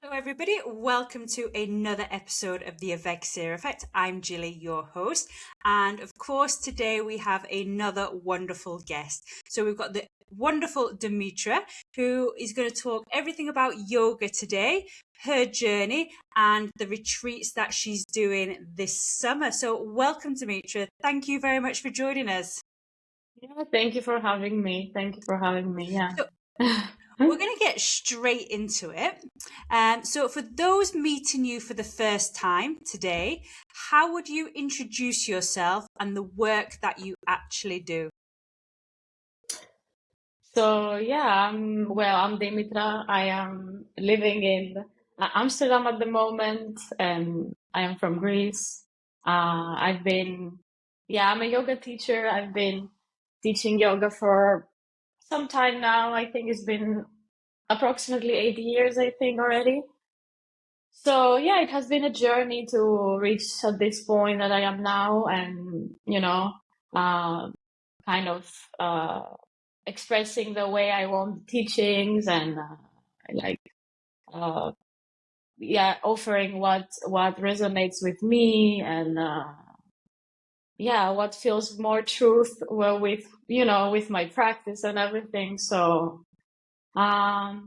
Hello, everybody. Welcome to another episode of the Evexia Effect. I'm Gilly, your host. And of course, today we have another wonderful guest. So we've got the wonderful Dimitra, who is going to talk everything about yoga today, her journey, and the retreats that she's doing this summer. So welcome, Dimitra. Thank you very much for joining us. Yeah, thank you for having me. Thank you for having me. Yeah. So we're going to get straight into it. So, for those meeting you for the first time today, how would you introduce yourself and the work that you actually do? I'm Dimitra. I am living in Amsterdam at the moment, and I am from Greece. I've been, yeah, I'm a yoga teacher. I've been teaching yoga for some time now. I think it's been approximately 8 years, I think already. So yeah, it has been a journey to reach at this point that I am now, and uh, kind of expressing the way I want the teachings and like uh, offering what resonates with me and what feels more truth well with with my practice and everything. So I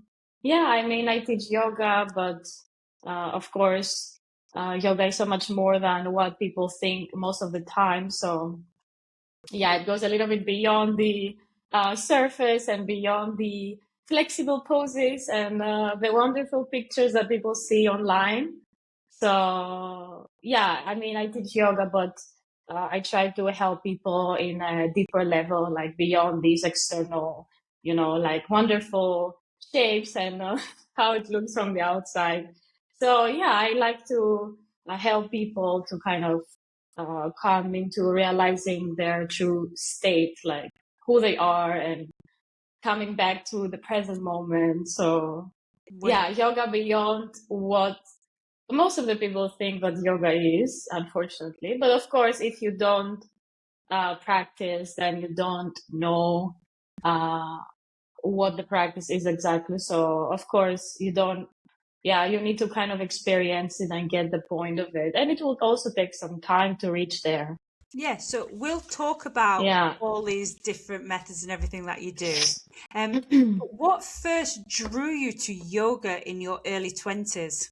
mean, I teach yoga, but of course, yoga is so much more than what people think most of the time. So, yeah, it goes a little bit beyond the surface and beyond the flexible poses and the wonderful pictures that people see online. So, yeah, I mean, I teach yoga, but I try to help people in a deeper level, like beyond these external, like wonderful shapes and how it looks from the outside. So, yeah, I like to help people to kind of come into realizing their true state, like who they are and coming back to the present moment. So, yeah, yoga beyond what most of the people think that yoga is, unfortunately. But of course, if you don't practice, then you don't know uh, what the practice is exactly. So, of course, you need to kind of experience it and get the point of it. And it will also take some time to reach there. Yeah, so we'll talk about Yeah. all these different methods and everything that you do. But what first drew you to yoga in your early 20s?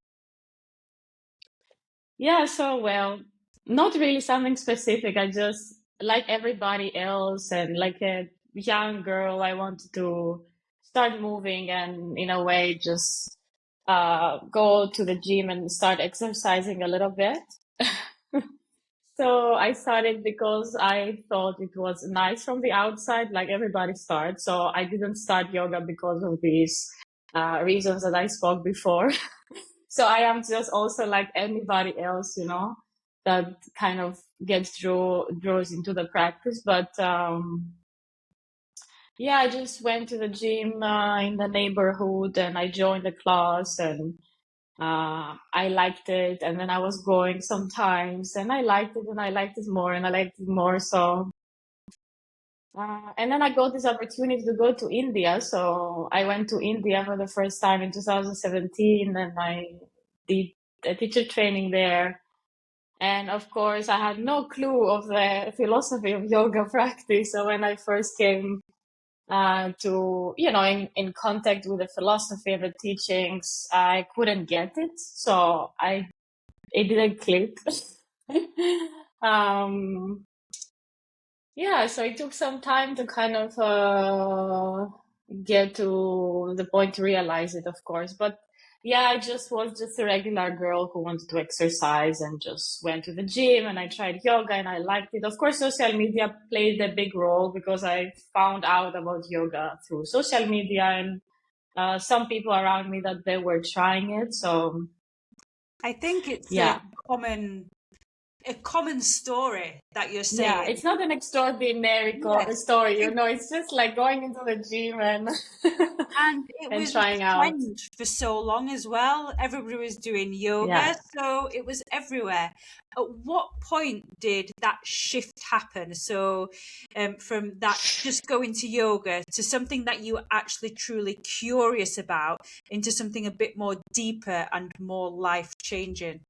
Yeah, not really something specific. I just, like everybody else, and like a young girl, I wanted to start moving and, in a way, just go to the gym and start exercising a little bit. So I started because I thought it was nice from the outside, like everybody starts. So I didn't start yoga because of these reasons that I spoke before. So I am just also like anybody else, that kind of draws into the practice. But yeah, I just went to the gym in the neighborhood and I joined the class and I liked it. And then I was going sometimes and I liked it and I liked it more and I liked it more. So and then I got this opportunity to go to India. So I went to India for the first time in 2017 and I did a teacher training there. And of course, I had no clue of the philosophy of yoga practice. So when I first came in contact with the philosophy of the teachings, I couldn't get it. So it didn't click. um, yeah, so it took some time to kind of get to the point to realize it, of course. But yeah, I just was just a regular girl who wanted to exercise and just went to the gym and I tried yoga and I liked it. Of course, social media played a big role because I found out about yoga through social media and some people around me that they were trying it. So I think it's a yeah. common a common story that you're Yeah, saying. it's not an extraordinary Yes. story, it's just like going into the gym and And it and was a trying out. trend for so long as well. Everybody was doing yoga, Yeah. so it was everywhere. At what point did that shift happen? So, from that just going to yoga to something that you were actually truly curious about, into something a bit more deeper and more life changing.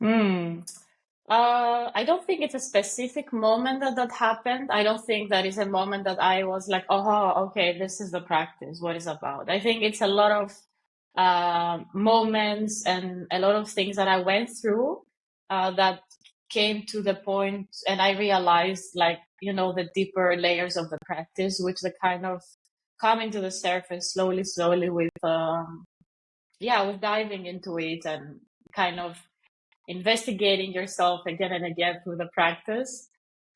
I don't think it's a specific moment that happened. I don't think that is a moment that I was like, oh, okay, this is the practice, what it's about. I think it's a lot of moments and a lot of things that I went through that came to the point, and I realized, like, the deeper layers of the practice, which they kind of coming to the surface slowly with, with diving into it and kind of investigating yourself again and again through the practice.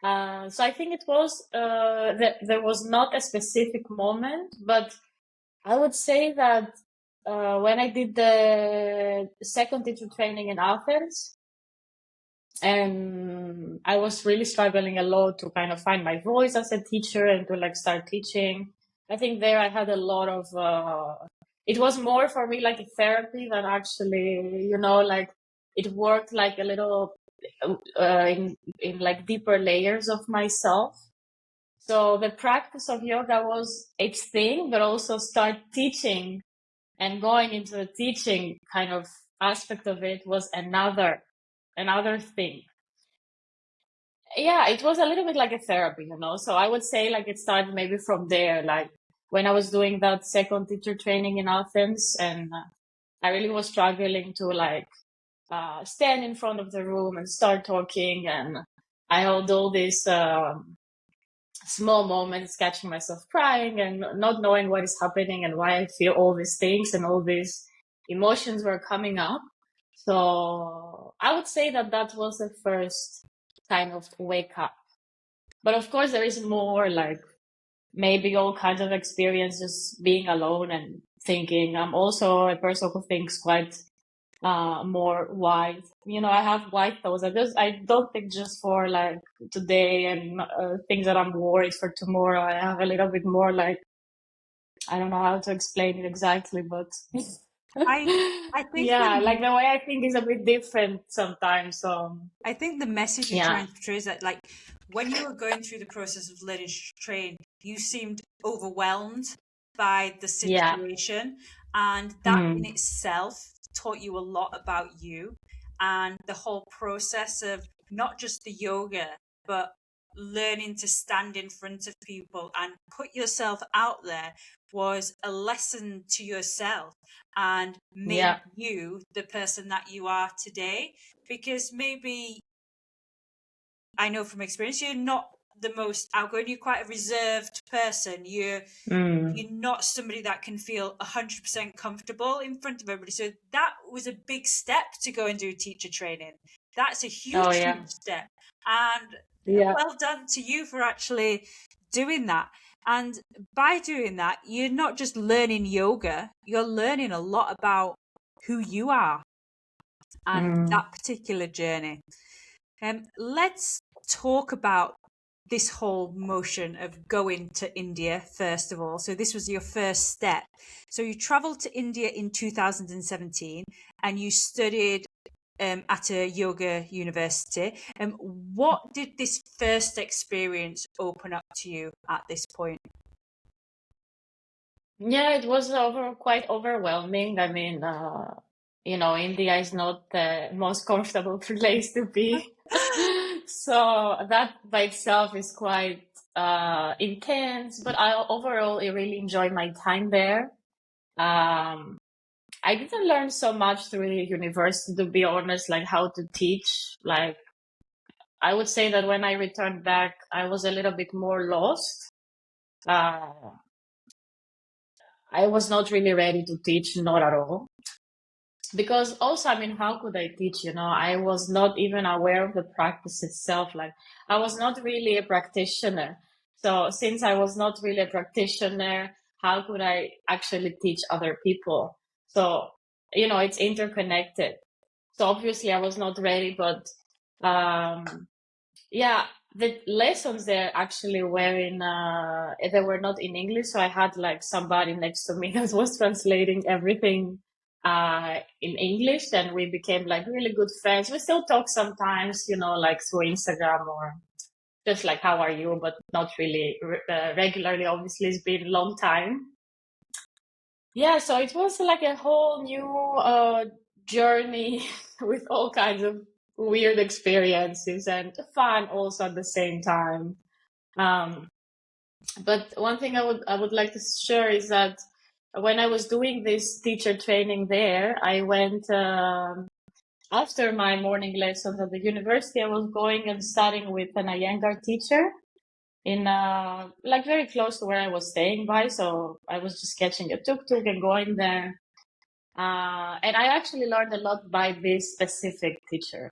So I think it was that there was not a specific moment, but I would say that when I did the second teacher training in Athens, and I was really struggling a lot to kind of find my voice as a teacher and to like start teaching. I think there I had a lot of it was more for me like a therapy than actually, like it worked like a little in like deeper layers of myself. So the practice of yoga was its thing, but also start teaching and going into the teaching kind of aspect of it was another thing. Yeah, it was a little bit like a therapy, So I would say like it started maybe from there, like when I was doing that second teacher training in Athens, and I really was struggling to like stand in front of the room and start talking, and I had all these small moments catching myself crying and not knowing what is happening and why I feel all these things and all these emotions were coming up. So I would say that was the first kind of wake up. But of course, there is more, like maybe all kinds of experiences being alone and thinking. I'm also a person who thinks quite more wide. I have wide thoughts. I don't think just for like today and things that I'm worried for tomorrow. I have a little bit more like, I don't know how to explain it exactly, but I think yeah, like the way I think is a bit different sometimes. So I think the message you're yeah. trying to portray is that, like, when you were going through the process of learning to train, you seemed overwhelmed by the Yeah. situation, and that in itself taught you a lot about you and the whole process of not just the yoga, but learning to stand in front of people and put yourself out there was a lesson to yourself and made you the person that you are today. Because maybe, I know from experience, you're not the most outgoing. You're quite a reserved person. You're not somebody that can feel 100% comfortable in front of everybody. So that was a big step to go and do teacher training. That's a huge, huge step. And well done to you for actually doing that. And by doing that, you're not just learning yoga, you're learning a lot about who you are and that particular journey. Let's talk about this whole motion of going to India, first of all. So this was your first step. So you traveled to India in 2017 and you studied at a yoga university. What did this first experience open up to you at this point? Yeah, it was quite overwhelming. I mean, India is not the most comfortable place to be. So that by itself is quite intense, but I overall I really enjoyed my time there. I didn't learn so much through the university, to be honest, like how to teach. Like, I would say that when I returned back, I was a little bit more lost. I was not really ready to teach, not at all. Because also, I mean, how could I teach? I was not even aware of the practice itself. Like, I was not really a practitioner. So since I was not really a practitioner, how could I actually teach other people? So, it's interconnected. So obviously I was not ready, but yeah, the lessons there actually were they were not in English, so I had like somebody next to me that was translating everything in English, and we became like really good friends. We still talk sometimes, like through Instagram or just like how are you, but not really regularly. Obviously, it's been a long time. Yeah, so it was like a whole new journey with all kinds of weird experiences and fun also at the same time. Um, but one thing I would like to share is that when I was doing this teacher training there, I went after my morning lessons at the university. I was going and studying with an Iyengar teacher in like very close to where I was staying by. So I was just catching a tuk-tuk and going there. And I actually learned a lot by this specific teacher,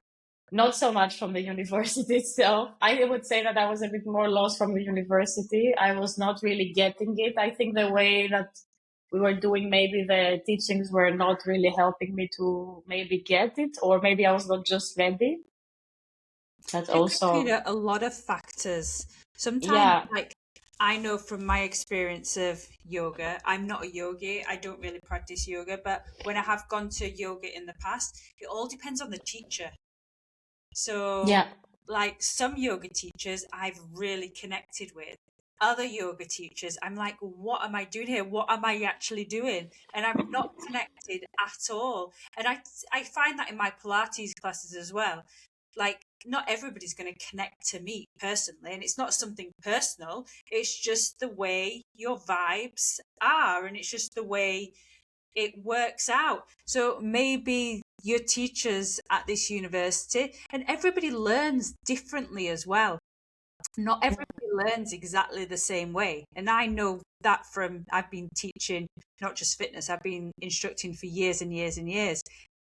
not so much from the university itself. I would say that I was a bit more lost from the university. I was not really getting it. I think the way that we were doing, maybe the teachings were not really helping me to maybe get it, or maybe I was not just ready. That's It could be also, a lot of factors. Sometimes, yeah, like, I know from my experience of yoga, I'm not a yogi, I don't really practice yoga, but when I have gone to yoga in the past, it all depends on the teacher. So, yeah, like, some yoga teachers I've really connected with. Other yoga teachers, I'm like, what am I doing here? What am I actually doing? And I'm not connected at all. And I find that in my Pilates classes as well. Like, not everybody's going to connect to me personally, and it's not something personal. It's just the way your vibes are, and it's just the way it works out. So maybe your teachers at this university, and everybody learns differently as well. Not everybody learns exactly the same way. And I know that from I've been teaching not just fitness, I've been instructing for years and years and years.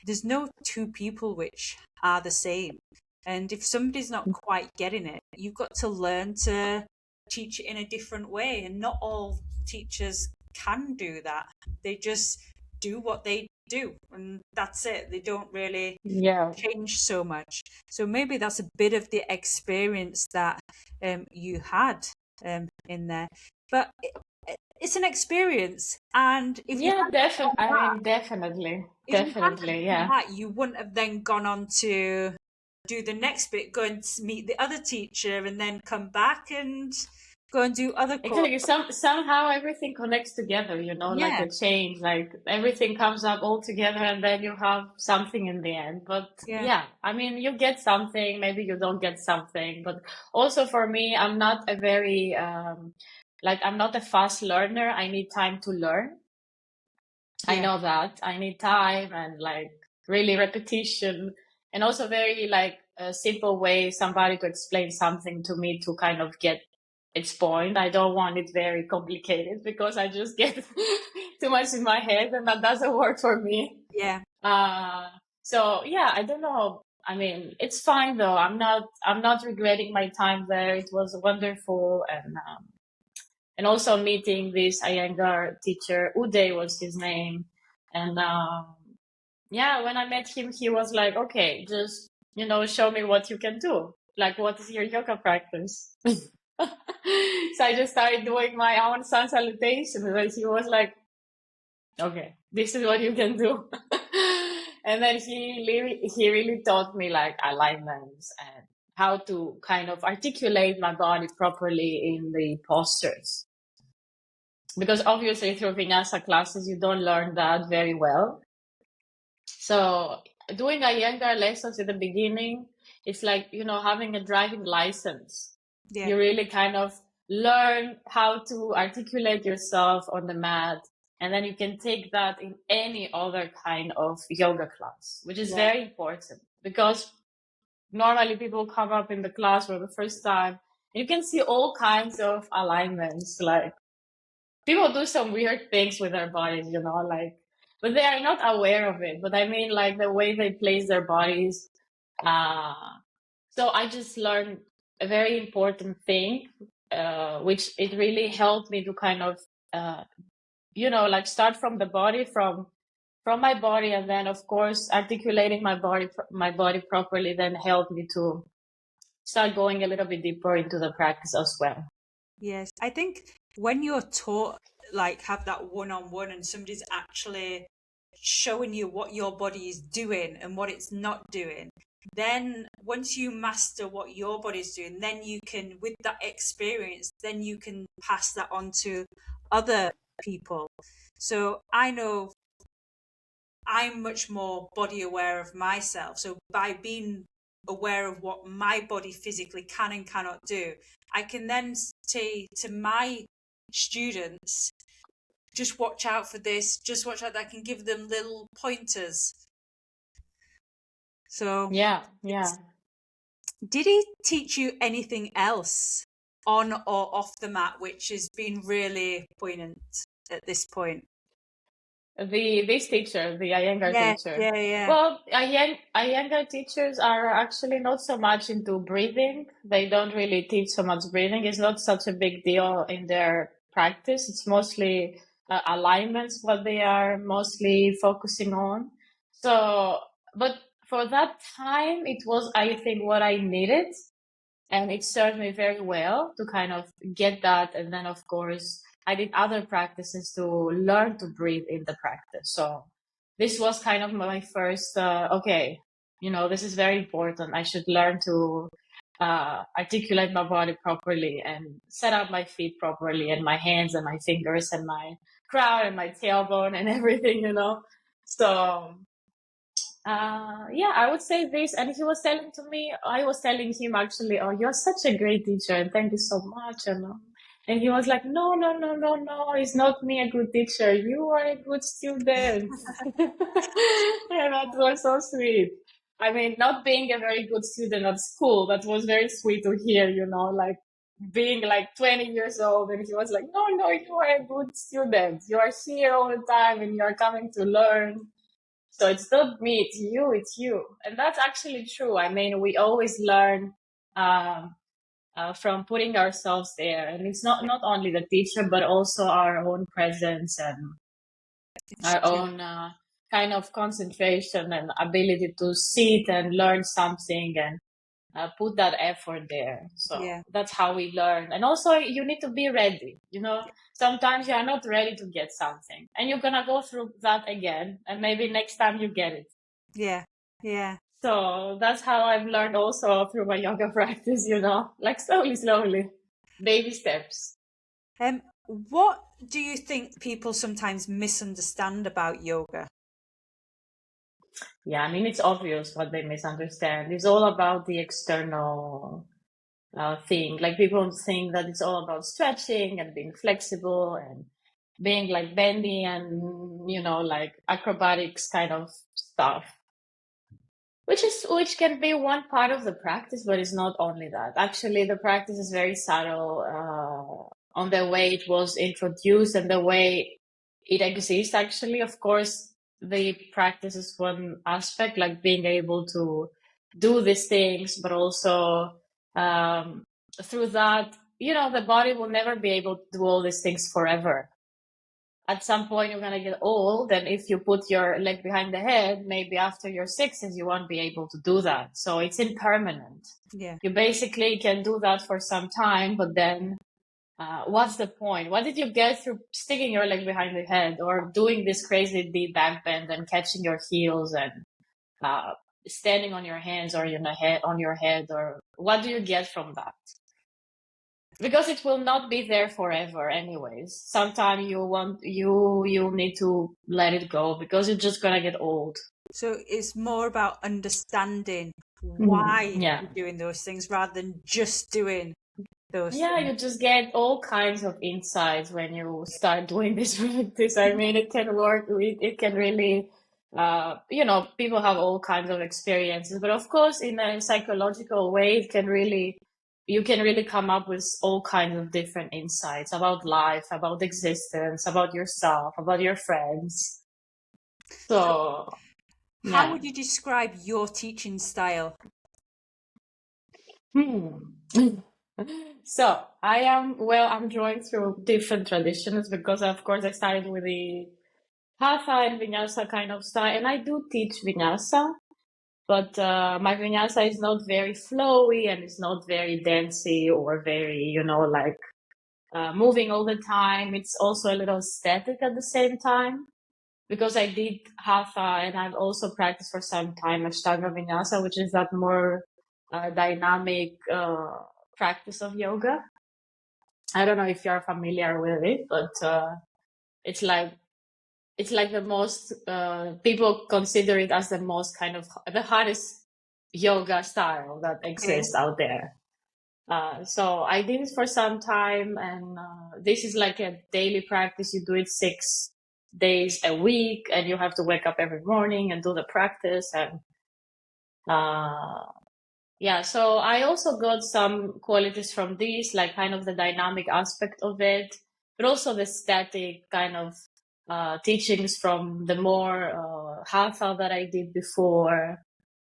There's no two people which are the same. And if somebody's not quite getting it, you've got to learn to teach it in a different way. And not all teachers can do that. They just do what they do, and that's it. They don't really yeah. change so much. So maybe that's a bit of the experience that you had in there. But it's an experience, and if you Yeah, hadn't done I that, mean, definitely, if you hadn't definitely, done yeah. that, you wouldn't have then gone on to do the next bit, go and meet the other teacher, and then come back and go and do other courses. Exactly. Somehow everything connects together, like Yeah, a change, like everything comes up all together and then you have something in the end. But yeah, yeah, I mean, you get something, maybe you don't get something, but also for me, I'm not a very, like, I'm not a fast learner. I need time to learn. I yeah, know that I need time and like really repetition and also very like a simple way somebody to explain something to me to kind of get its point. I don't want it very complicated because I just get too much in my head and that doesn't work for me. yeah. Uh, so yeah, I don't know. I mean, it's fine though. I'm not regretting my time there. It was wonderful and also meeting this Iyengar teacher, Uday was his name. And yeah, when I met him, he was like, okay, just, show me what you can do. Like, what is your yoga practice? So I just started doing my own sun salutation. And he was like, okay, this is what you can do. And then he really taught me like alignments and how to kind of articulate my body properly in the postures because obviously through vinyasa classes you don't learn that very well. So doing Iyengar lessons in the beginning, it's like having a driving license. Yeah. You really kind of learn how to articulate yourself on the mat, and then you can take that in any other kind of yoga class, which is Yeah. very important because normally people come up in the class for the first time. You can see all kinds of alignments, like people do some weird things with their bodies, like, but they are not aware of it. But I mean, like the way they place their bodies. Uh, so I just learned a very important thing, which it really helped me to kind of, like start from the body, from from my body, and then of course articulating my body properly then helped me to start going a little bit deeper into the practice as well. Yes, I think when you're taught, like, have that one-on-one and somebody's actually showing you what your body is doing and what it's not doing, then once you master what your body's doing, then you can, with that experience, then you can pass that on to other people. So I know I'm much more body aware of myself. So by being aware of what my body physically can and cannot do, I can then say to my students, just watch out for this, just watch out. I can give them little pointers. So, Yeah, yeah. did he teach you anything else on or off the mat, which has been really poignant at this point? This teacher, the Iyengar Yeah, teacher. yeah. Well, Iyengar teachers are actually not so much into breathing. They don't really teach so much breathing. It's not such a big deal in their practice. It's mostly alignments, what they are mostly focusing on. So, but for that time, it was, I think, what I needed. And it served me very well to kind of get that. And then, of course, I did other practices to learn to breathe in the practice. So this was kind of my first, okay, this is very important. I should learn to articulate my body properly and set up my feet properly and my hands and my fingers and my crown and my tailbone and everything. So yeah, I would say this. And he was telling to me, I was telling him actually, oh, you're such a great teacher and thank you so much. And he was like, no, no, no, no, no, it's not me a good teacher. You are a good student. And that was so sweet. I mean, not being a very good student at school, that was very sweet to hear, like being like 20 years old. And he was like, no, no, you are a good student. You are here all the time and you are coming to learn. So it's not me, it's you. And that's actually true. I mean, we always learn from putting ourselves there. And it's not only the teacher, but also our own presence and our own kind of concentration and ability to sit and learn something and put that effort there. So Yeah. that's how we learn. And also, you need to be ready. Sometimes you are not ready to get something, and you're gonna go through that again, and maybe next time you get it. Yeah. Yeah. So that's how I've learned also through my yoga practice. Like slowly, baby steps. What do you think people sometimes misunderstand about yoga? Yeah, I mean, it's obvious what they misunderstand. It's all about the external thing. Like people think that it's all about stretching and being flexible and being like bendy and like acrobatics kind of stuff. Which can be one part of the practice, but it's not only that. Actually, the practice is very subtle on the way it was introduced and the way it exists. Actually, of course, the practice is one aspect, like being able to do these things, but also through that, the body will never be able to do all these things forever. At some point you're gonna get old, and if you put your leg behind the head, maybe after your 60s you won't be able to do that. So it's impermanent. Yeah. You basically can do that for some time, but then what's the point? What did you get through sticking your leg behind the head or doing this crazy deep back bend and catching your heels and standing on your hands or on your head, or what do you get from that? Because it will not be there forever anyways. Sometime you need to let it go because you're just gonna get old. So it's more about understanding why Yeah. you're doing those things rather than just doing those Yeah, things. you just get all kinds of insights when you start doing this practice. I mean, it can work. It can really, people have all kinds of experiences, but of course, in a psychological way, you can really come up with all kinds of different insights about life, about existence, about yourself, about your friends. So, How yeah. would you describe your teaching style? So I'm drawing through different traditions because of course I started with the Hatha and Vinyasa kind of style, and I do teach Vinyasa, but my Vinyasa is not very flowy and it's not very dancey or very, like moving all the time. It's also a little static at the same time because I did Hatha and I've also practiced for some time Ashtanga Vinyasa, which is that more dynamic practice of yoga. I don't know if you're familiar with it, but it's like the most people consider it as the most kind of the hardest yoga style that Okay. exists out there. So I did it for some time, and this is like a daily practice. You do it 6 days a week, and you have to wake up every morning and do the practice. And yeah, so I also got some qualities from this, like kind of the dynamic aspect of it, but also the static kind of teachings from the more hatha that I did before.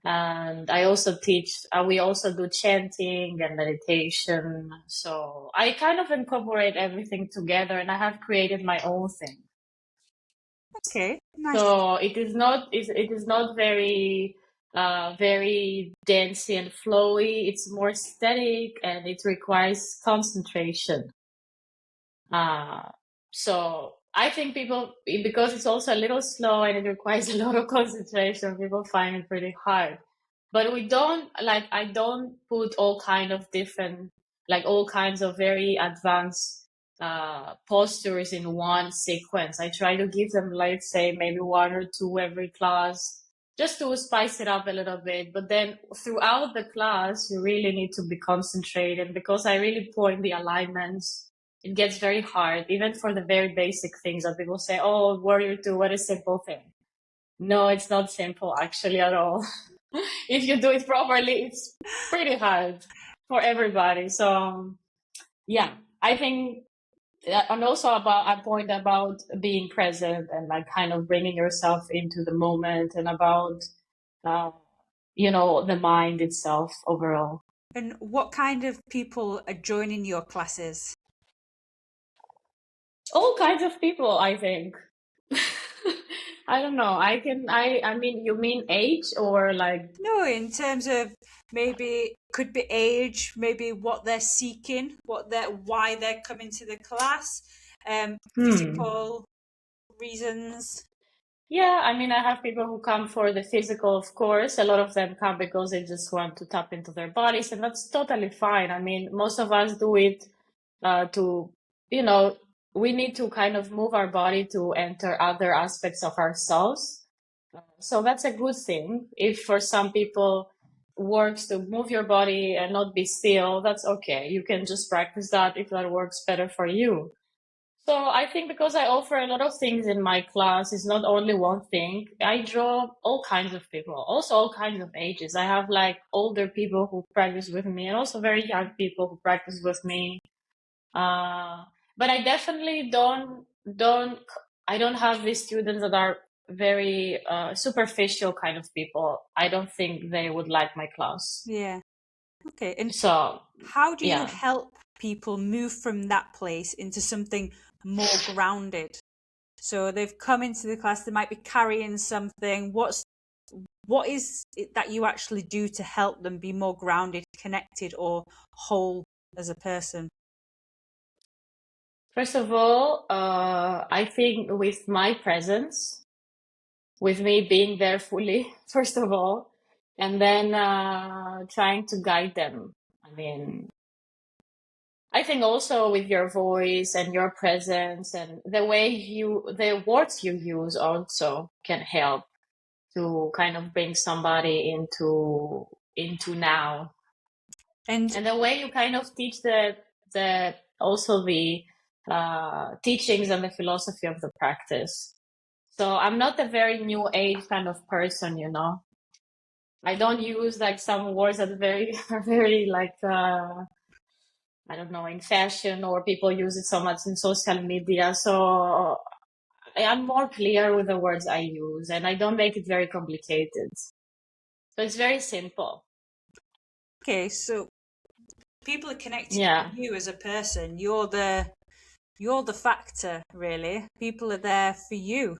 And I also teach, we also do chanting and meditation. So I kind of incorporate everything together and I have created my own thing. Okay. Nice. So it is not very, very dancey and flowy. It's more static and it requires concentration. So I think people, because it's also a little slow and it requires a lot of concentration, people find it pretty hard. But we don't, like, I don't put all kind of different, like all kinds of very advanced postures in one sequence. I try to give them, let's say, maybe 1 or 2 every class, just to spice it up a little bit. But then throughout the class, you really need to be concentrated because I really point the alignments. It gets very hard, even for the very basic things that people say, oh, warrior two, what a simple thing. No, it's not simple actually at all. If you do it properly, it's pretty hard for everybody. So yeah, I think, and also about a point about being present and like kind of bringing yourself into the moment and about, uh, the mind itself overall. And what kind of people are joining your classes? All kinds of people, I think. I don't know. I mean, you mean age or like? No, in terms of maybe could be age, maybe what they're seeking, why they're coming to the class, Hmm. physical reasons. Yeah, I mean, I have people who come for the physical, of course. A lot of them come because they just want to tap into their bodies, and that's totally fine. I mean, most of us do it to, you know, we need to kind of move our body to enter other aspects of ourselves. So that's a good thing. If for some people works to move your body and not be still, that's okay. You can just practice that if that works better for you. So I think because I offer a lot of things in my class, it's not only one thing. I draw all kinds of people, also all kinds of ages. I have like older people who practice with me and also very young people who practice with me. Uh, but I definitely I don't have these students that are very superficial kind of people. I don't think they would like my class. Yeah. Okay. And So how do you yeah. help people move from that place into something more grounded? So they've come into the class, they might be carrying something. What is it that you actually do to help them be more grounded, connected, or whole as a person? First of all, I think with my presence, with me being there fully, first of all, and then trying to guide them. I mean, I think also with your voice and your presence and the words you use also can help to kind of bring somebody into now. And And the way you kind of teach the also the teachings and the philosophy of the practice. So I'm not a very new age kind of person, you know. I don't use like some words that very are very like I don't know, in fashion, or people use it so much in social media. So I'm more clear with the words I use and I don't make it very complicated. So it's very simple. okay, so people are connecting with Yeah. you as a person. You're the factor, really. People are there for you.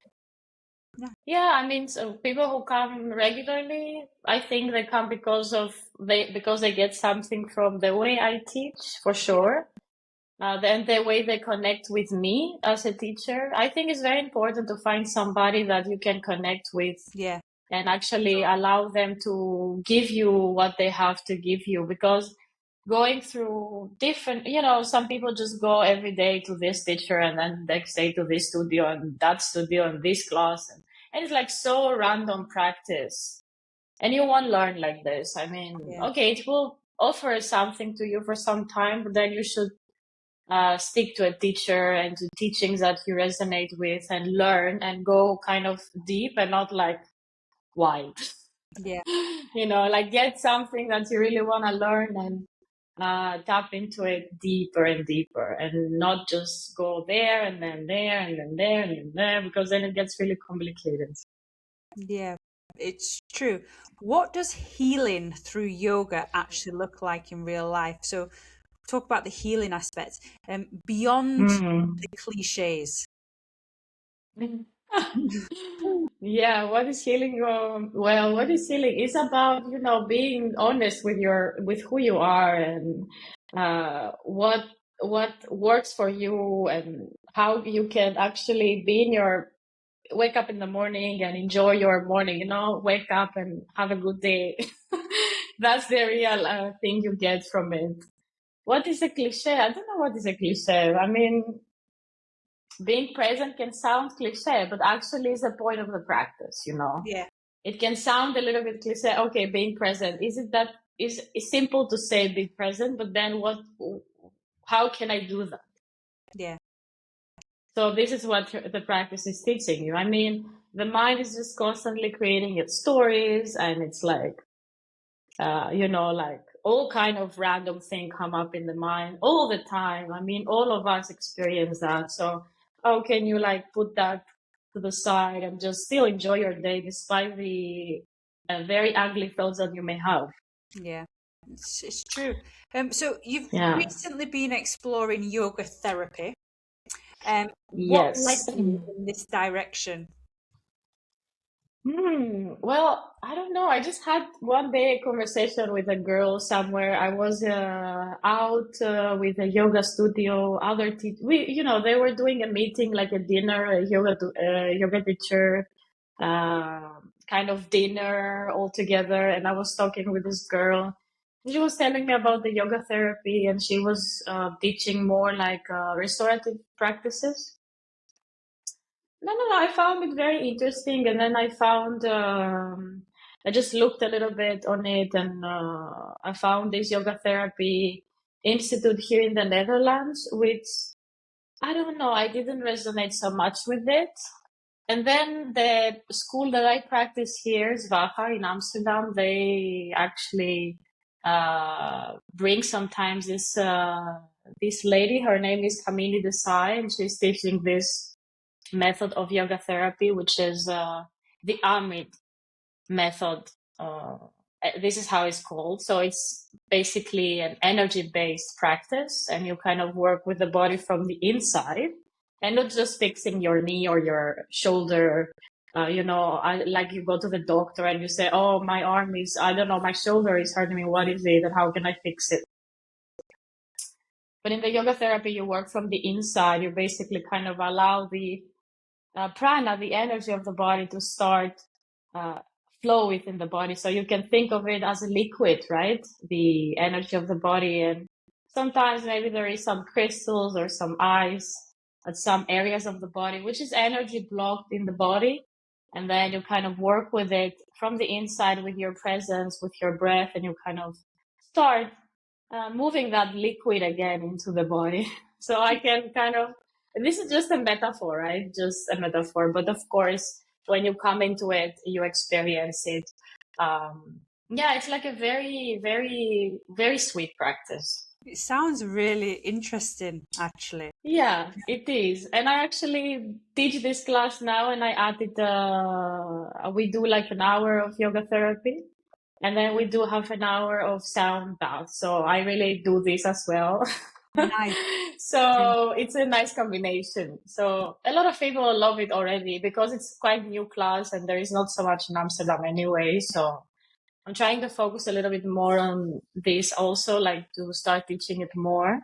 Yeah, I mean, so people who come regularly, I think they come because they get something from the way I teach, for sure. Then the way they connect with me as a teacher. I think it's very important to find somebody that you can connect with Yeah, and actually allow them to give you what they have to give you, because going through different, some people just go every day to this teacher and then next day to this studio and that studio and this class, and it's like so random practice, and you won't learn like this. I mean, yeah, okay, it will offer something to you for some time, but then you should stick to a teacher and to teachings that you resonate with and learn and go kind of deep and not like wide. yeah, Like get something that you really want to learn and tap into it deeper and deeper, and not just go there and then there and then there and then there, because then it gets really complicated. yeah. It's true. What does healing through yoga actually look like in real life? So, talk about the healing aspect, beyond Mm. the cliches. Yeah, what is healing? Well, what is healing is about, being honest with with who you are, and what works for you, and how you can actually be in your wake up in the morning and enjoy your morning, wake up and have a good day. That's the real thing you get from it. What is a cliche? I don't know what is a cliche. I mean, being present can sound cliche, but actually is the point of the practice. Yeah, It can sound a little bit cliche. Okay, being present. Is it that is it's simple to say be present, but then how can I do that? yeah, So this is what the practice is teaching you. I mean, the mind is just constantly creating its stories, and it's like, like all kind of random thing come up in the mind all the time. I mean, all of us experience that. So how can you like put that to the side and just still enjoy your day despite the very ugly thoughts that you may have? yeah. It's true. So you've Yeah. recently been exploring yoga therapy. What led Yes. you in this direction? Well, I don't know. I just had one day a conversation with a girl somewhere. I was out with a yoga studio. They were doing a meeting, like a dinner, a yoga teacher, kind of dinner all together. And I was talking with this girl. She was telling me about the yoga therapy, and she was teaching more like restorative practices. No. I found it very interesting, and then I just looked a little bit on it, and I found this yoga therapy institute here in the Netherlands, which I don't know, I didn't resonate so much with it. And then the school that I practice here, Zwaga in Amsterdam, they actually bring sometimes this lady. Her name is Kamini Desai, and she's teaching this method of yoga therapy, which is the Amit method. This is how it's called. So it's basically an energy-based practice, and you kind of work with the body from the inside, and not just fixing your knee or your shoulder. Like you go to the doctor and you say, "Oh, my arm is, I don't know, my shoulder is hurting me. What is it, and how can I fix it?" But in the yoga therapy, you work from the inside. You basically kind of allow the prana, the energy of the body, to start uh, flow within the body. So you can think of it as a liquid, right? The energy of the body. And sometimes maybe there is some crystals or some ice at some areas of the body, which is energy blocked in the body. And then you kind of work with it from the inside with your presence, with your breath, and you kind of start moving that liquid again into the body. So I can kind of, this is just a metaphor, right? Just a metaphor. But of course, when you come into it, you experience it. Yeah, it's like a very, very, very sweet practice. It sounds really interesting, actually. Yeah, it is. And I actually teach this class now, and I added, we do like an hour of yoga therapy. And then we do half an hour of sound bath. So I really do this as well. Nice. So it's a nice combination. So a lot of people love it already because it's quite new class and there is not so much in Amsterdam anyway. So I'm trying to focus a little bit more on this also, like to start teaching it more.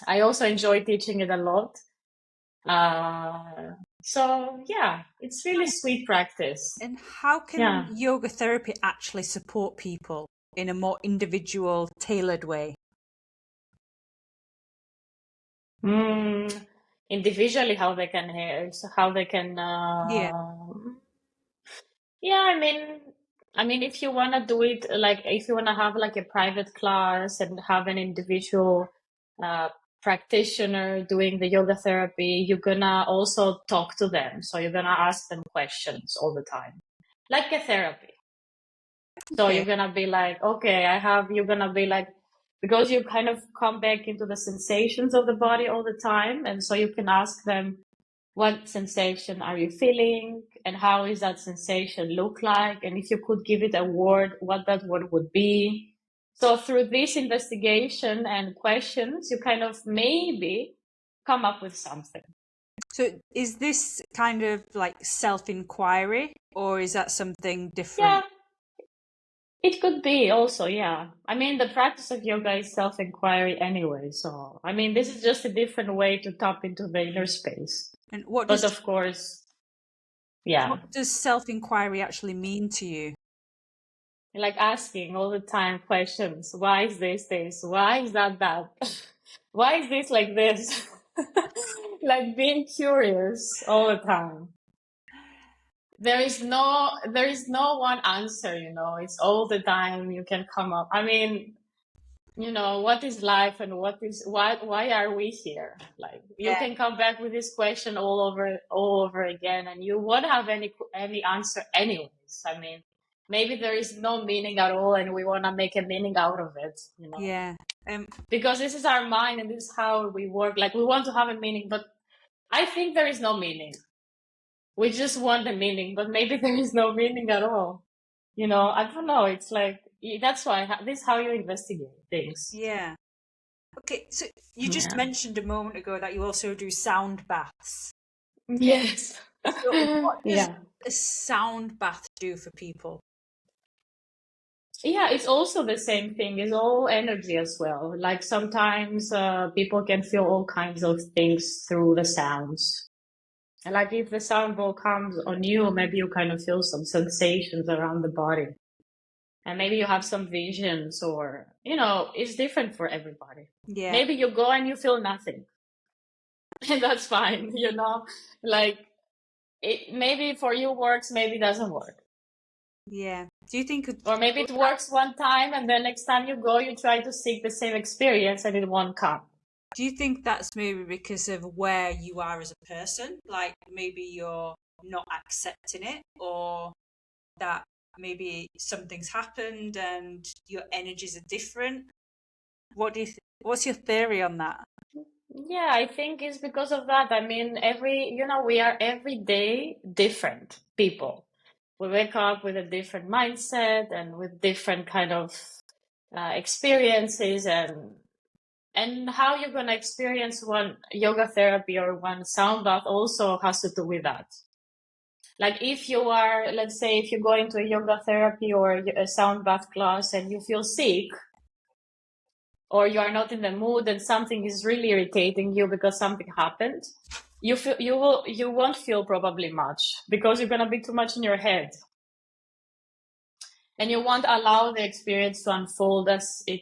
I also enjoy teaching it a lot. So yeah, it's really sweet practice. And how can Yeah. yoga therapy actually support people in a more individual, tailored way? Individually, how they can how they can Yeah. yeah, I mean if you want to do it, like if you want to have like a private class and have an individual uh, practitioner doing the yoga therapy, you're gonna also talk to them, so you're gonna ask them questions all the time, like a therapy. So Okay. you're gonna be like, okay, you're gonna be like, because you kind of come back into the sensations of the body all the time. And so you can ask them, what sensation are you feeling? And how is that sensation look like? And if you could give it a word, what that word would be. So through this investigation and questions, you kind of maybe come up with something. So is this kind of like self-inquiry, or is that something different? Yeah, it could be also, yeah. I mean, the practice of yoga is self-inquiry anyway. So, I mean, this is just a different way to tap into the inner space. And But of course, yeah, what does self-inquiry actually mean to you? like asking all the time questions. Why is this? Why is that? Why is this like this? Like being curious all the time. There is no one answer, it's all the time you can come up. I mean, what is life and why are we here? Like you Yeah. can come back with this question all over again, and you won't have any answer anyways. I mean, maybe there is no meaning at all, and we want to make a meaning out of it, Yeah. because this is our mind and this is how we work. Like we want to have a meaning, but I think there is no meaning. We just want the meaning, but maybe there is no meaning at all. I don't know. It's like that's why this is how you investigate things. Yeah. Okay, so you just Yeah. mentioned a moment ago that you also do sound baths. Yes. So what does Yeah. a sound bath do for people? Yeah, it's also the same thing. It's all energy as well. Like sometimes people can feel all kinds of things through the sounds. And like if the sound ball comes on you, maybe you kind of feel some sensations around the body. And maybe you have some visions, or, it's different for everybody. Yeah. Maybe you go and you feel nothing. And that's fine, like maybe for you works, maybe it doesn't work. Yeah. Do you think Or maybe it works one time and then next time you go, you try to seek the same experience and it won't come. do you think that's maybe because of where you are as a person? Like maybe you're not accepting it, or that maybe something's happened and your energies are different? What's your theory on that? Yeah, I think it's because of that. I mean, we are every day different people. We wake up with a different mindset and with different kind of experiences, and how you're going to experience one yoga therapy or one sound bath also has to do with that. Like let's say if you go into a yoga therapy or a sound bath class and you feel sick, or you are not in the mood and something is really irritating you because something happened, you won't feel probably much because you're going to be too much in your head. And you won't allow the experience to unfold as it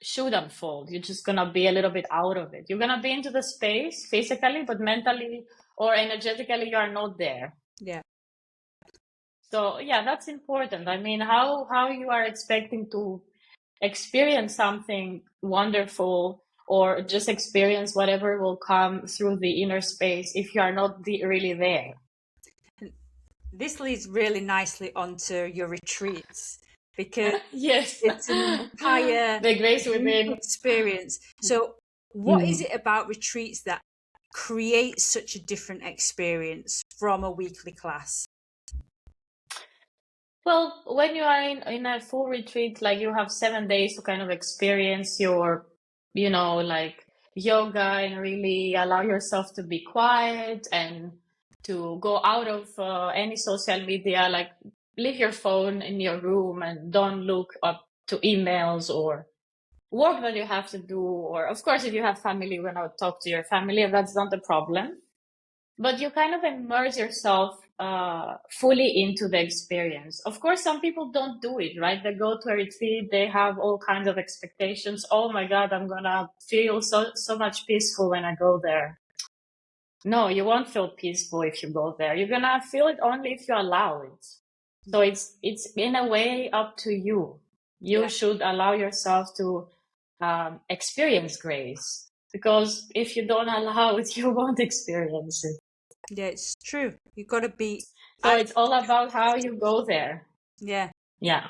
should unfold. You're just going to be a little bit out of it. You're going to be into the space physically, but mentally or energetically, you are not there. Yeah. So yeah, that's important. I mean, how you are expecting to experience something wonderful or just experience whatever will come through the inner space if you are not really there. This leads really nicely onto your retreats, because Yes. it's an entire The grace group within. experience. So what is it about retreats that creates such a different experience from a weekly class? Well, when you are in a full retreat, like you have 7 days to kind of experience your like yoga and really allow yourself to be quiet and to go out of any social media, like leave your phone in your room and don't look up to emails or work that you have to do. Or of course, if you have family, you want to talk to your family, and that's not the problem. But you kind of immerse yourself fully into the experience. Of course, some people don't do it, right? They go to a retreat, they have all kinds of expectations. Oh my God, I'm gonna feel so much peaceful when I go there. No, you won't feel peaceful if you go there. You're gonna feel it only if you allow it. So it's in a way up to you. You should allow yourself to experience grace, because if you don't allow it, you won't experience it. Yeah, it's true. You've got to be. So it's all about how you go there. Yeah. Yeah.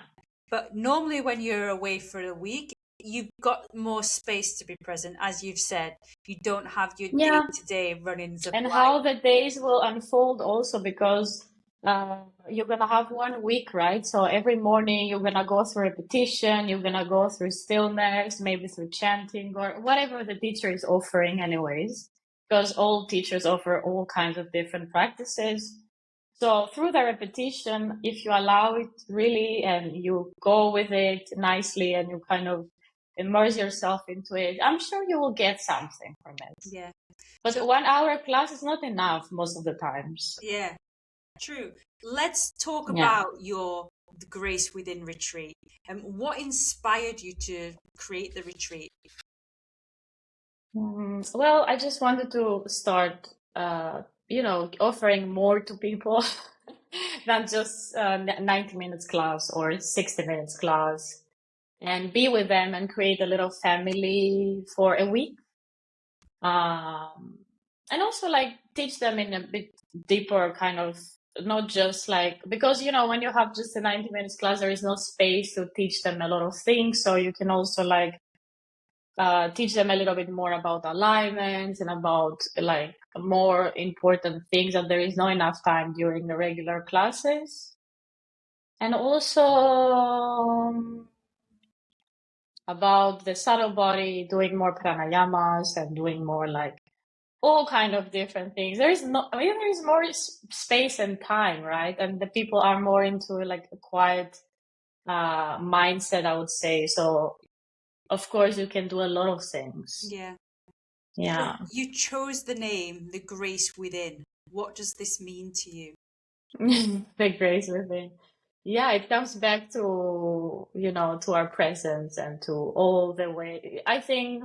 But normally when you're away for a week, you've got more space to be present, as you've said. You don't have your Yeah. day-to-day runnings of And life. how the days will unfold also, because you're gonna have 1 week, right? So every morning you're gonna go through repetition, you're gonna go through stillness, maybe through chanting or whatever the teacher is offering anyways, because all teachers offer all kinds of different practices. So through the repetition, if you allow it really and you go with it nicely and you kind of immerse yourself into it, I'm sure you will get something from it. Yeah. But So 1 hour class is not enough most of the times. yeah, true. Let's talk Yeah. about your the Grace Within retreat and what inspired you to create the retreat. Well, I just wanted to start, offering more to people than just 90 minutes class or 60 minutes class, and be with them and create a little family for a week. And also like teach them in a bit deeper kind of, not just like, because when you have just a 90 minutes class, there is no space to teach them a lot of things. So you can also like teach them a little bit more about alignments and about like more important things that there is not enough time during the regular classes. And also about the subtle body, doing more pranayamas and doing more like all kind of different things. There is more space and time, right? And the people are more into like a quiet mindset, I would say. So of course you can do a lot of things. Yeah. Yeah. So you chose the name, The Grace Within. What does this mean to you? The grace within. Yeah, it comes back to, to our presence and to all the way. I think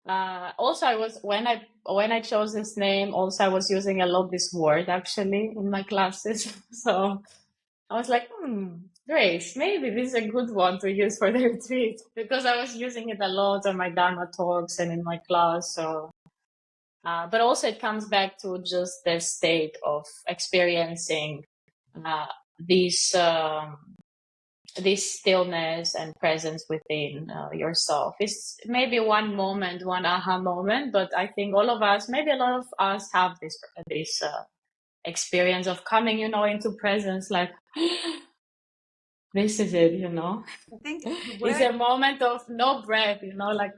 also I was when I chose this name, also I was using a lot this word actually in my classes. So I was like, grace, maybe this is a good one to use for the retreat, because I was using it a lot on my Dharma talks and in my class. So but also it comes back to just the state of experiencing uh, this this stillness and presence within yourself. It's maybe one moment, one aha moment, but I think all of us, maybe a lot of us, have this experience of coming, into presence, like this is it, I think the It's word a moment of no breath, like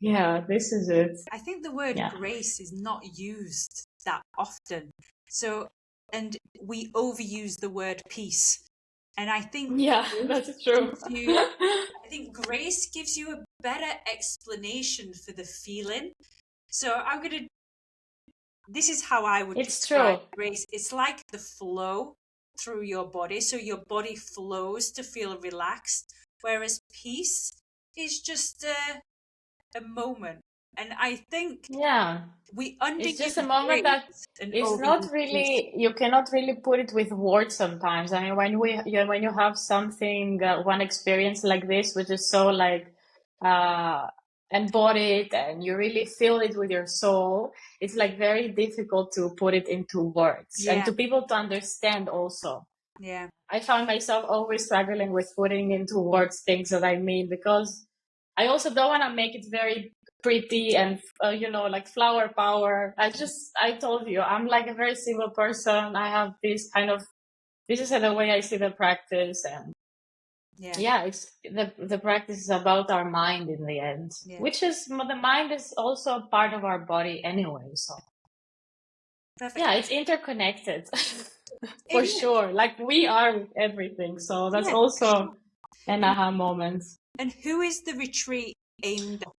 yeah, this is it. I think the word Yeah. grace is not used that often. So, and we overuse the word peace. And I think Yeah, that's true. I think grace gives you a better explanation for the feeling. So this is how I would It's describe true. grace. It's like the flow through your body. So your body flows to feel relaxed, whereas peace is just a moment. And I think Yeah. we It's just underuse a moment that grace and is not overuse peace. really, you cannot really put it with words sometimes. I mean, when you have something, one experience like this, which is so like, uh, embodied and you really feel it with your soul, it's like very difficult to put it into words and Yeah, to people to understand also. yeah, I found myself always struggling with putting into words things that I mean, because I also don't want to make it very pretty and, like flower power. I told you, I'm like a very simple person. I have this is the way I see the practice. And Yeah, it's the practice is about our mind in the end, which is the mind is also a part of our body anyway. So Perfect. yeah, it's interconnected for sure. Like we are with everything. So that's also an aha moment. And who is the retreat aimed at?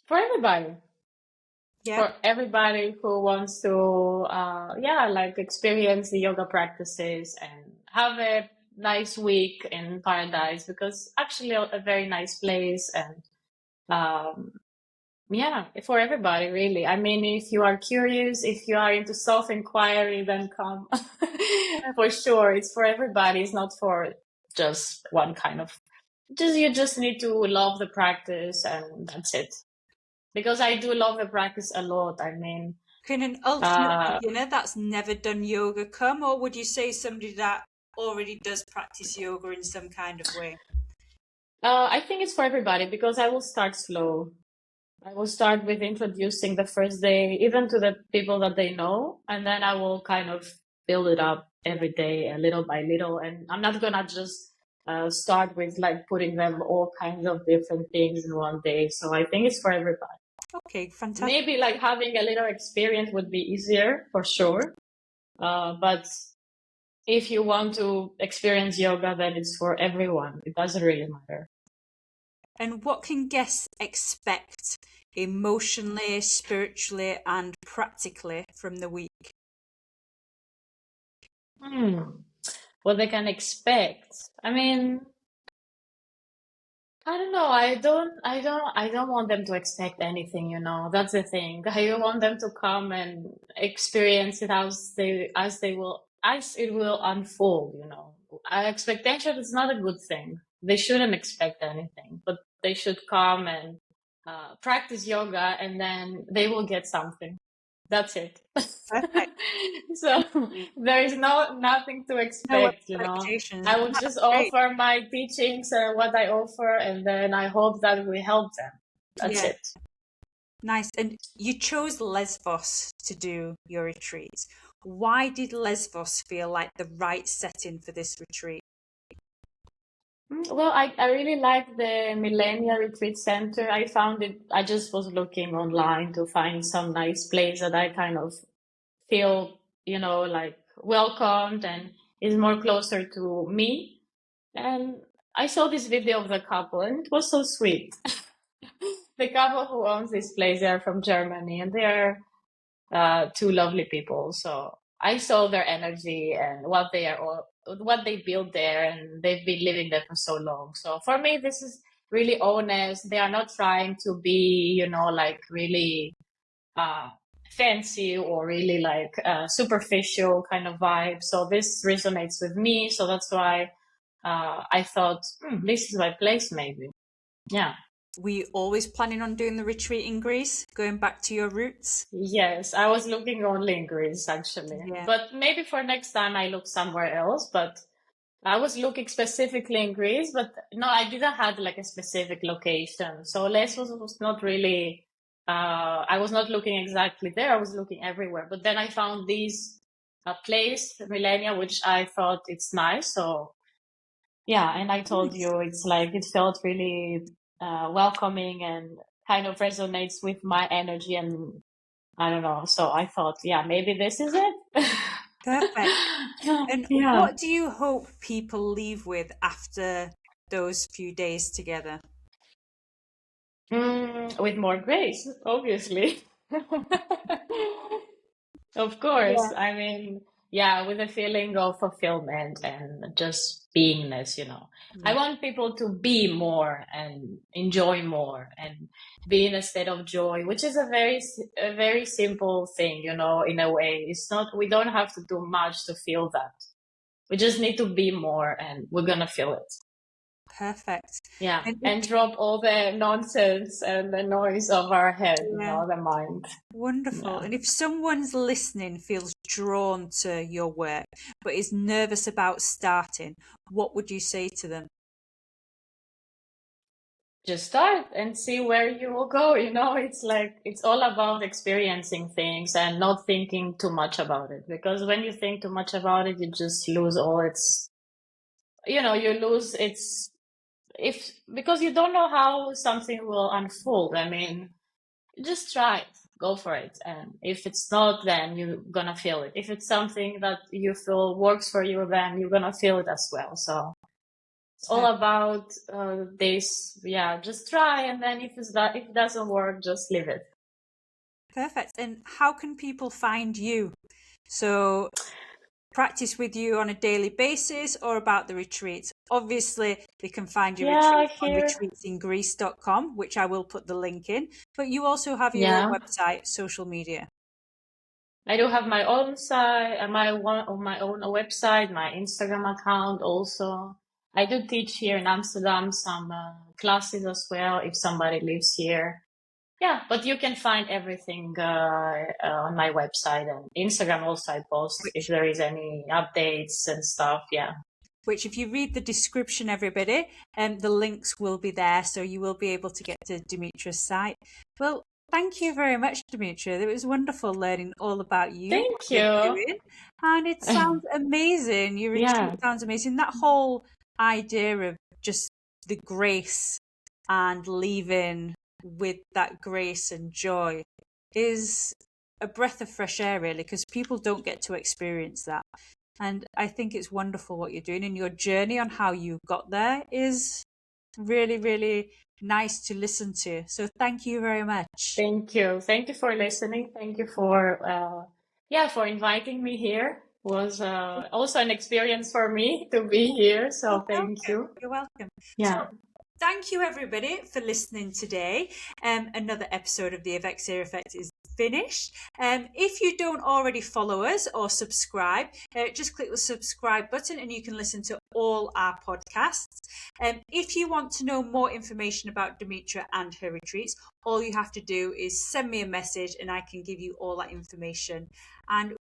For everybody. Yeah. For everybody who wants to, like experience the yoga practices and have a nice week in paradise, because actually a very nice place. And for everybody, really. I mean, if you are curious, if you are into self-inquiry, then come. For sure, it's for everybody. It's not for just one kind of. You just need to love the practice, and that's it. Because I do love the practice a lot. I mean, can an ultimate beginner that's never done yoga come, or would you say somebody that already does practice yoga in some kind of way? I think it's for everybody, because I will start slow. I will start with introducing the first day, even to the people that they know, and then I will kind of build it up every day, little by little. And I'm not gonna just start with like putting them all kinds of different things in one day. So I think it's for everybody. Okay, fantastic. Maybe like having a little experience would be easier for sure. But if you want to experience yoga, then it's for everyone. It doesn't really matter. And what can guests expect emotionally, spiritually, and practically from the week? What they can expect. I mean, I don't know. I don't want them to expect anything, That's the thing. I want them to come and experience it as it will unfold. Expectation is not a good thing. They shouldn't expect anything, but they should come and practice yoga, and then they will get something. That's it. Perfect. So there is nothing to No expect, expectations. I would That's just great. offer my teachings and what I offer, and then I hope that we help them. That's it. Nice. And you chose Lesvos to do your retreat. Why did Lesvos feel like the right setting for this retreat? Well, I really like the Millennia Retreat Center. I just was looking online to find some nice place that I kind of feel, like welcomed and is more closer to me. And I saw this video of the couple, and it was so sweet. The couple who owns this place, they are from Germany, and they are two lovely people. So I saw their energy and what they built there, and they've been living there for so long. So for me, this is really honest. They are not trying to be, like really fancy or really like superficial kind of vibe. So this resonates with me. So that's why I thought this is my place, maybe. Yeah. Were you always planning on doing the retreat in Greece, going back to your roots? Yes, I was looking only in Greece actually. Yeah. But maybe for next time I look somewhere else. But I was looking specifically in Greece, but no, I didn't have like a specific location. So Lesvos was not really, I was not looking exactly there. I was looking everywhere. But then I found this place, Millennia, which I thought it's nice. So yeah, and I told you it's like it felt really welcoming and kind of resonates with my energy, and I don't know. So I thought, yeah, maybe this is it. Perfect. And Yeah. what do you hope people leave with after those few days together? With more grace, obviously. Of course. Yeah. I mean, yeah, with a feeling of fulfillment and just beingness. I want people to be more and enjoy more and be in a state of joy, which is a very simple thing, in a way. It's not, we don't have to do much to feel that. We just need to be more, and we're gonna feel it. Perfect. Yeah, and drop all the nonsense and the noise of our head, the mind. Wonderful. Yeah. And if someone's listening feels drawn to your work but is nervous about starting, what would you say to them? Just start and see where you will go. It's like, it's all about experiencing things and not thinking too much about it. Because when you think too much about it, you just lose all its you lose because you don't know how something will unfold. I mean, just try it, go for it. And if it's not, then you're gonna feel it. If it's something that you feel works for you, then you're gonna feel it as well. So it's all about this. Yeah, just try, and then if it doesn't work, just leave it. Perfect. And how can people find you? So practice with you on a daily basis or about the retreats? Obviously, they can find your retreats on retreatsingreece.com, which I will put the link in. But you also have your website, social media. I do have my own site, my own website, my Instagram account also. I do teach here in Amsterdam some classes as well if somebody lives here. Yeah, but you can find everything on my website and Instagram also. I post if there is any updates and stuff. Yeah. Which, if you read the description, everybody, the links will be there, so you will be able to get to Dimitra's site. Well, thank you very much, Dimitra. It was wonderful learning all about you. Thank you. And it sounds amazing. Your retreat sounds amazing. That whole idea of just the grace and leaving with that grace and joy is a breath of fresh air, really, because people don't get to experience that. And I think it's wonderful what you're doing, and your journey on how you got there is really, really nice to listen to. So thank you very much. Thank you. Thank you for listening. Thank you for for inviting me here. It was also an experience for me to be here. So thank you. You're welcome. Yeah. So, thank you, everybody, for listening today. Another episode of the Evexia Effect is finished. If you don't already follow us or subscribe, just click the subscribe button and you can listen to all our podcasts. If you want to know more information about Dimitra and her retreats, all you have to do is send me a message and I can give you all that information. And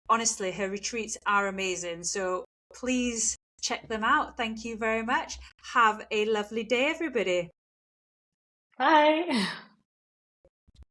honestly, her retreats are amazing. So please check them out. Thank you very much. Have a lovely day, everybody. Bye.